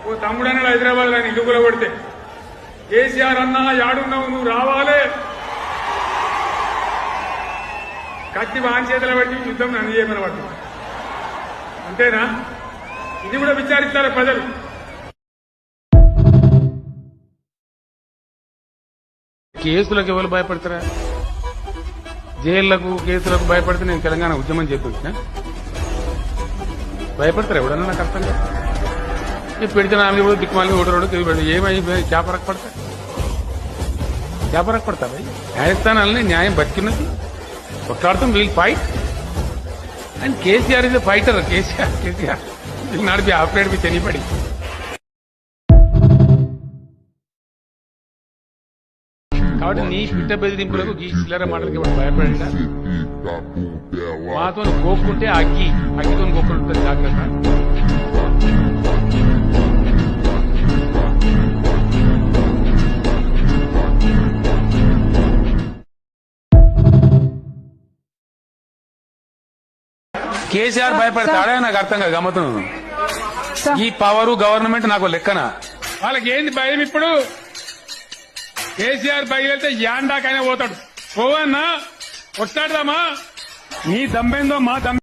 ఓ తమ్ముడన్నాడు హైదరాబాద్ లో ఇల్లు కొడితే కేసీఆర్ అన్నా యాడున్నావు నువ్వు రావాలే, కత్తి వాన్ చేతుల బట్టి యుద్ధం నన్ను చేయమని పట్టు. అంతేనా? ఇది కూడా విచారిస్తారు ప్రజలు. కేసులకు ఎవరు భయపడతారా? జైళ్లకు కేసులకు భయపడితే నేను తెలంగాణ ఉద్యమం చేపించిన భయపడతారా ఎవడన్నా? నాకు అర్థం కాదు. పెడితే నాలుగు కూడా దిక్కుమాలి ఓటరోడు తిరిగి పెడతాయి. ఏమై చేపరకు పడతా చేపరకు పడతా భయ్. న్యాయస్థానాలని న్యాయం బతికినది కొట్లాడుతాం. We'll fight and KCR is a fighter. KCR not be operate with anybody. కాబట్టి నీ పిట్ట బెదిరింపులకు ఈ చిల్లర మాటలకి భయపడండి. మాతో గోక్కుంటే అగ్గితో గోక్కుంటుంది. జాగ్రత్త. కేసీఆర్ భయపడతాడే నాకు అర్థం కాదు. గమ్మతం ఈ పవరు గవర్నమెంట్ నాకు లెక్కన. వాళ్ళకి ఏంది భయం ఇప్పుడు? కేసీఆర్ బయలుదేరితే యాండాకైనా పోతాడు. పోవన్నా కొట్లాడదామా? నీ దమ్మేందో మా దమ్మ